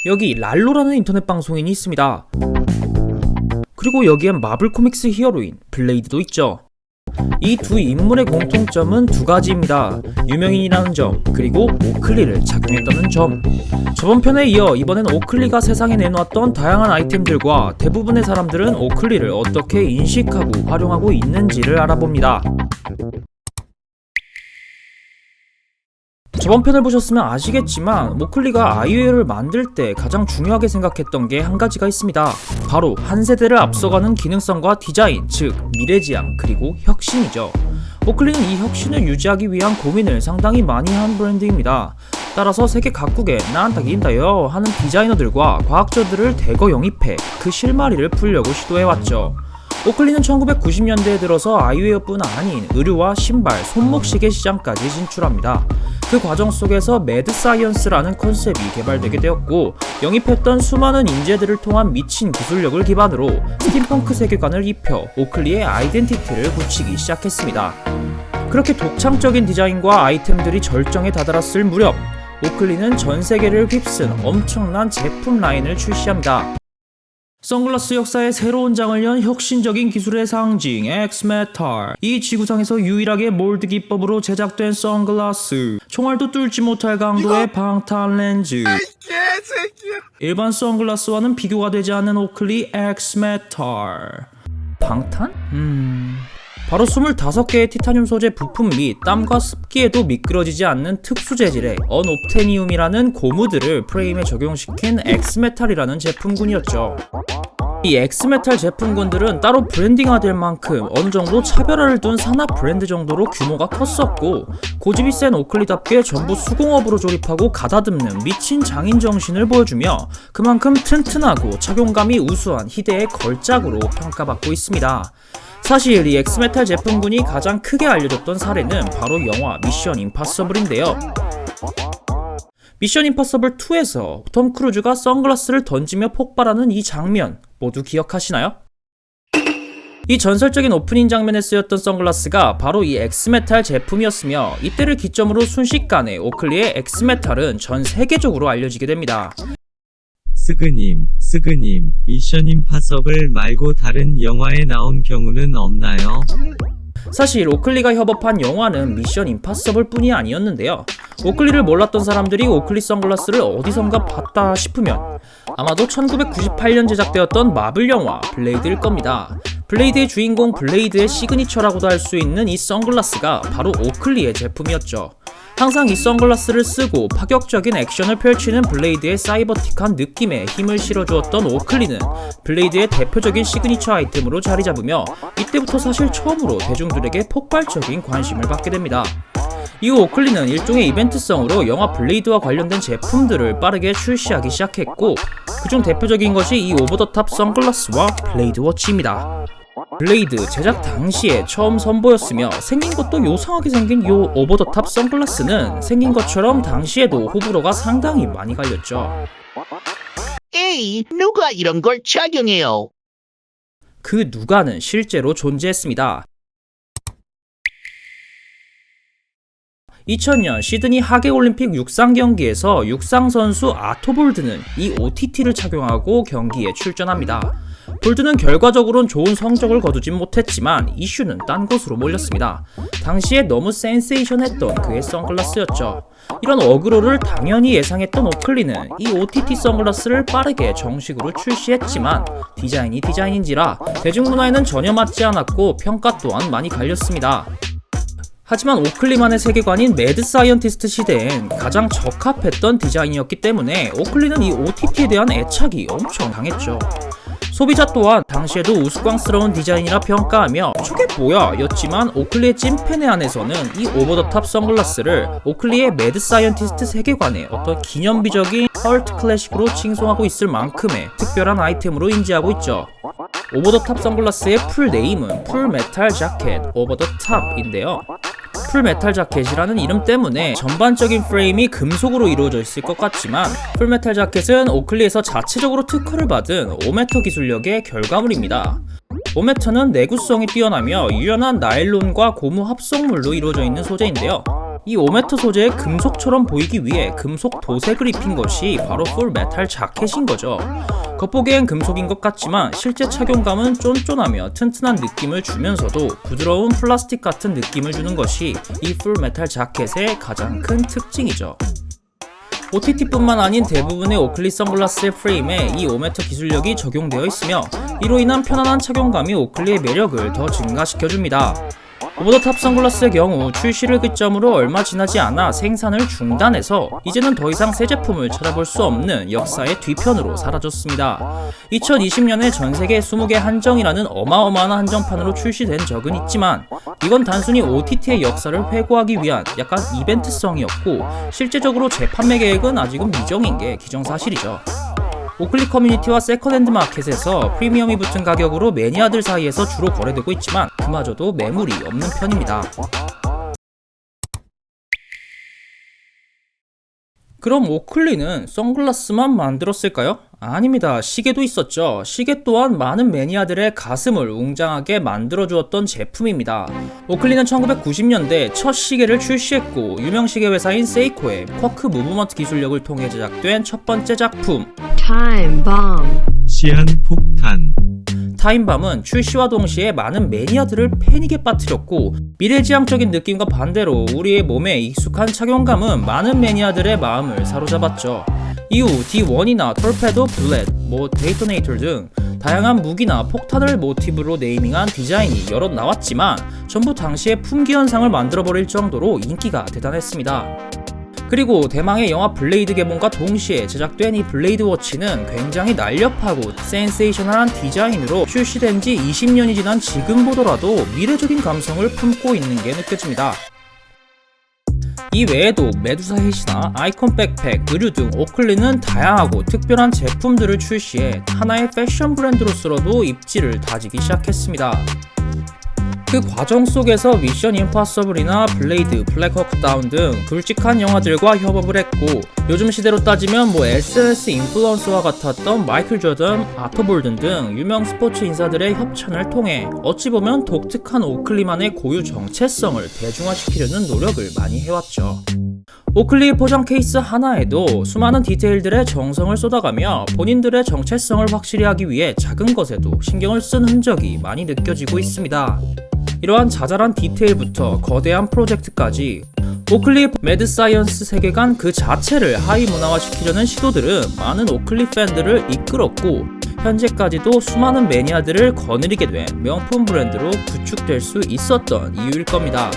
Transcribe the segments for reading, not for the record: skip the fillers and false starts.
여기 랄로라는 인터넷 방송인이 있습니다. 그리고 여기엔 마블 코믹스 히어로인 블레이드도 있죠. 이 두 인물의 공통점은 두 가지입니다. 유명인이라는 점, 그리고 오클리를 착용했다는 점. 저번 편에 이어 이번엔 오클리가 세상에 내놓았던 다양한 아이템들과 대부분의 사람들은 오클리를 어떻게 인식하고 활용하고 있는지를 알아봅니다. 저번 편을 보셨으면 아시겠지만 오클리가 아이웨어를 만들 때 가장 중요하게 생각했던 게 한 가지가 있습니다. 바로 한 세대를 앞서가는 기능성과 디자인, 즉 미래지향, 그리고 혁신이죠. 오클리는 이 혁신을 유지하기 위한 고민을 상당히 많이 한 브랜드입니다. 따라서 세계 각국에 난 딱인다요 하는 디자이너들과 과학자들을 대거 영입해 그 실마리를 풀려고 시도해왔죠. 오클리는 1990년대에 들어서 아이웨어뿐 아닌 의류와 신발, 손목시계 시장까지 진출합니다. 그 과정 속에서 매드 사이언스라는 컨셉이 개발되게 되었고, 영입했던 수많은 인재들을 통한 미친 기술력을 기반으로 스팀펑크 세계관을 입혀 오클리의 아이덴티티를 굳히기 시작했습니다. 그렇게 독창적인 디자인과 아이템들이 절정에 다다랐을 무렵, 오클리는 전 세계를 휩쓴 엄청난 제품 라인을 출시합니다. 선글라스 역사의 새로운 장을 연 혁신적인 기술의 상징 엑스메탈. 이 지구상에서 유일하게 몰드 기법으로 제작된 선글라스. 총알도 뚫지 못할 강도의 방탄 렌즈. 일반 선글라스와는 비교가 되지 않는 오클리 엑스메탈. 방탄? 바로 25개의 티타늄 소재 부품 및 땀과 습기에도 미끄러지지 않는 특수 재질의 언옵테니움이라는 고무들을 프레임에 적용시킨 엑스메탈이라는 제품군이었죠. 이 엑스메탈 제품군들은 따로 브랜딩화될 만큼 어느정도 차별화를 둔 산업 브랜드 정도로 규모가 컸었고, 고집이 센 오클리답게 전부 수공업으로 조립하고 가다듬는 미친 장인 정신을 보여주며 그만큼 튼튼하고 착용감이 우수한 희대의 걸작으로 평가받고 있습니다. 사실 이 엑스메탈 제품군이 가장 크게 알려졌던 사례는 바로 영화 미션 임파서블인데요. 미션 임파서블 2에서 톰 크루즈가 선글라스를 던지며 폭발하는 이 장면 모두 기억하시나요? 이 전설적인 오프닝 장면에 쓰였던 선글라스가 바로 이 엑스메탈 제품이었으며, 이때를 기점으로 순식간에 오클리의 엑스메탈은 전 세계적으로 알려지게 됩니다. 스그님, 미션 임파서블 말고 다른 영화에 나온 경우는 없나요? 사실 오클리가 협업한 영화는 미션 임파서블 뿐이 아니었는데요. 오클리를 몰랐던 사람들이 오클리 선글라스를 어디선가 봤다 싶으면 아마도 1998년 제작되었던 마블 영화 블레이드일 겁니다. 블레이드의 주인공 블레이드의 시그니처라고도 할 수 있는 이 선글라스가 바로 오클리의 제품이었죠. 항상 이 선글라스를 쓰고 파격적인 액션을 펼치는 블레이드의 사이버틱한 느낌에 힘을 실어주었던 오클리는 블레이드의 대표적인 시그니처 아이템으로 자리잡으며, 이때부터 사실 처음으로 대중들에게 폭발적인 관심을 받게 됩니다. 이후 오클리는 일종의 이벤트성으로 영화 블레이드와 관련된 제품들을 빠르게 출시하기 시작했고, 그중 대표적인 것이 이 오버더탑 선글라스와 블레이드 워치입니다. 블레이드 제작 당시에 처음 선보였으며, 생긴 것도 요상하게 생긴 요 오버더탑 선글라스는 생긴 것처럼 당시에도 호불호가 상당히 많이 갈렸죠. 에이, 누가 이런 걸 착용해요? 그 누가는 실제로 존재했습니다. 2000년 시드니 하계올림픽 육상 경기에서 육상 선수 아토볼드는 이 OTT를 착용하고 경기에 출전합니다. 볼드는 결과적으로는 좋은 성적을 거두진 못했지만 이슈는 딴 곳으로 몰렸습니다. 당시에 너무 센세이션했던 그의 선글라스였죠. 이런 어그로를 당연히 예상했던 오클리는 이 OTT 선글라스를 빠르게 정식으로 출시했지만 디자인이 디자인인지라 대중문화에는 전혀 맞지 않았고 평가 또한 많이 갈렸습니다. 하지만 오클리만의 세계관인 매드 사이언티스트 시대엔 가장 적합했던 디자인이었기 때문에 오클리는 이 OTT에 대한 애착이 엄청 강했죠. 소비자 또한 당시에도 우스꽝스러운 디자인이라 평가하며 저게 뭐야 였지만, 오클리의 찐팬의 안에서는 이 오버더탑 선글라스를 오클리의 매드 사이언티스트 세계관의 어떤 기념비적인 컬트 클래식으로 칭송하고 있을 만큼의 특별한 아이템으로 인지하고 있죠. 오버더탑 선글라스의 풀 네임은 풀메탈 자켓 오버더탑인데요. 풀메탈 자켓이라는 이름 때문에 전반적인 프레임이 금속으로 이루어져 있을 것 같지만, 풀메탈 자켓은 오클리에서 자체적으로 특허를 받은 오메터 기술력의 결과물입니다. 오메터는 내구성이 뛰어나며 유연한 나일론과 고무 합성물로 이루어져 있는 소재인데요. 이 5m 소재의 금속처럼 보이기 위해 금속 도색을 입힌 것이 바로 풀메탈 자켓인 거죠. 겉보기엔 금속인 것 같지만 실제 착용감은 쫀쫀하며 튼튼한 느낌을 주면서도 부드러운 플라스틱 같은 느낌을 주는 것이 이 풀메탈 자켓의 가장 큰 특징이죠. OTT뿐만 아닌 대부분의 오클리 선글라스의 프레임에 이 5m 기술력이 적용되어 있으며 이로 인한 편안한 착용감이 오클리의 매력을 더 증가시켜줍니다. 오버더탑 선글라스의 경우 출시를 기점으로 얼마 지나지 않아 생산을 중단해서 이제는 더 이상 새 제품을 찾아볼 수 없는 역사의 뒤편으로 사라졌습니다. 2020년에 전세계 20개 한정이라는 어마어마한 한정판으로 출시된 적은 있지만 이건 단순히 OTT의 역사를 회고하기 위한 약간 이벤트성이었고 실제적으로 재판매 계획은 아직은 미정인 게 기정사실이죠. 오클리 커뮤니티와 세컨핸드 마켓에서 프리미엄이 붙은 가격으로 매니아들 사이에서 주로 거래되고 있지만 그마저도 매물이 없는 편입니다. 그럼 오클리는 선글라스만 만들었을까요? 아닙니다. 시계도 있었죠. 시계 또한 많은 매니아들의 가슴을 웅장하게 만들어주었던 제품입니다. 오클리는 1990년대 첫 시계를 출시했고 유명 시계 회사인 세이코의 쿼크 무브먼트 기술력을 통해 제작된 첫 번째 작품 Time bomb. 시한 폭탄. 타임밤은 출시와 동시에 많은 매니아들을 패닉에 빠뜨렸고 미래지향적인 느낌과 반대로 우리의 몸에 익숙한 착용감은 많은 매니아들의 마음을 사로잡았죠. 이후 D1이나 톨페도, 블렛, 데이토네이터 등 다양한 무기나 폭탄을 모티브로 네이밍한 디자인이 여럿 나왔지만 전부 당시의 품귀 현상을 만들어버릴 정도로 인기가 대단했습니다. 그리고 대망의 영화 블레이드 개봉과 동시에 제작된 이 블레이드 워치는 굉장히 날렵하고 센세이셔널한 디자인으로 출시된 지 20년이 지난 지금 보더라도 미래적인 감성을 품고 있는 게 느껴집니다. 이 외에도 메두사 햇이나 아이콘 백팩, 의류 등 오클리는 다양하고 특별한 제품들을 출시해 하나의 패션 브랜드로서도 입지를 다지기 시작했습니다. 그 과정 속에서 미션 임파서블이나 블레이드, 블랙호크 다운 등 굵직한 영화들과 협업을 했고 요즘 시대로 따지면 SNS 인플루언서와 같았던 마이클 조던, 아터 볼든 등 유명 스포츠 인사들의 협찬을 통해 어찌 보면 독특한 오클리만의 고유 정체성을 대중화시키려는 노력을 많이 해왔죠. 오클리의 포장 케이스 하나에도 수많은 디테일들의 정성을 쏟아가며 본인들의 정체성을 확실히 하기 위해 작은 것에도 신경을 쓴 흔적이 많이 느껴지고 있습니다. 이러한 자잘한 디테일부터 거대한 프로젝트까지 오클리의 매드 사이언스 세계관 그 자체를 하이 문화화시키려는 시도들은 많은 오클리 팬들을 이끌었고 현재까지도 수많은 매니아들을 거느리게 된 명품 브랜드로 구축될 수 있었던 이유일 겁니다.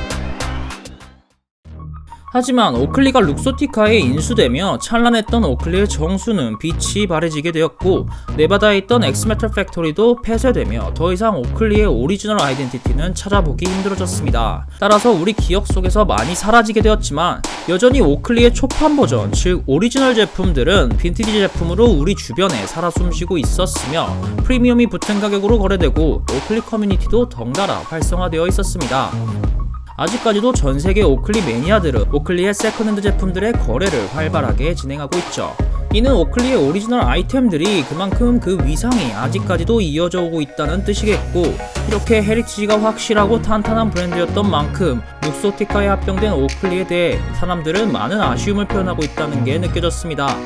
하지만 오클리가 룩소티카에 인수되며 찬란했던 오클리의 정수는 빛이 바래지게 되었고 네바다에 있던 엑스메탈 팩토리도 폐쇄되며 더 이상 오클리의 오리지널 아이덴티티는 찾아보기 힘들어졌습니다. 따라서 우리 기억 속에서 많이 사라지게 되었지만 여전히 오클리의 초판 버전, 즉 오리지널 제품들은 빈티지 제품으로 우리 주변에 살아 숨쉬고 있었으며 프리미엄이 붙은 가격으로 거래되고 오클리 커뮤니티도 덩달아 활성화되어 있었습니다. 아직까지도 전세계 오클리 매니아들은 오클리의 세컨핸드 제품들의 거래를 활발하게 진행하고 있죠. 이는 오클리의 오리지널 아이템들이 그만큼 그 위상이 아직까지도 이어져 오고 있다는 뜻이겠고 이렇게 헤리티지가 확실하고 탄탄한 브랜드였던 만큼 룩소티카에 합병된 오클리에 대해 사람들은 많은 아쉬움을 표현하고 있다는 게 느껴졌습니다.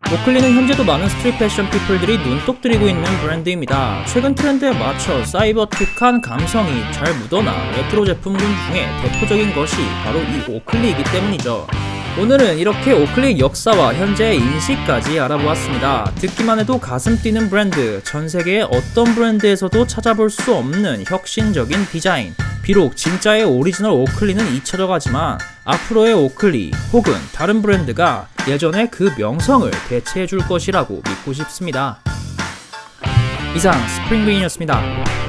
오클리는 현재도 많은 스트릿 패션 피플들이 눈독 들이고 있는 브랜드입니다. 최근 트렌드에 맞춰 사이버틱한 감성이 잘 묻어나 레트로 제품군 중에 대표적인 것이 바로 이 오클리이기 때문이죠. 오늘은 이렇게 오클리의 역사와 현재의 인식까지 알아보았습니다. 듣기만 해도 가슴 뛰는 브랜드, 전 세계의 어떤 브랜드에서도 찾아볼 수 없는 혁신적인 디자인. 비록 진짜의 오리지널 오클리는 잊혀져가지만 앞으로의 오클리 혹은 다른 브랜드가 예전의 그 명성을 되찾을 것이라고 믿고 싶습니다. 이상 스프링그인이었습니다.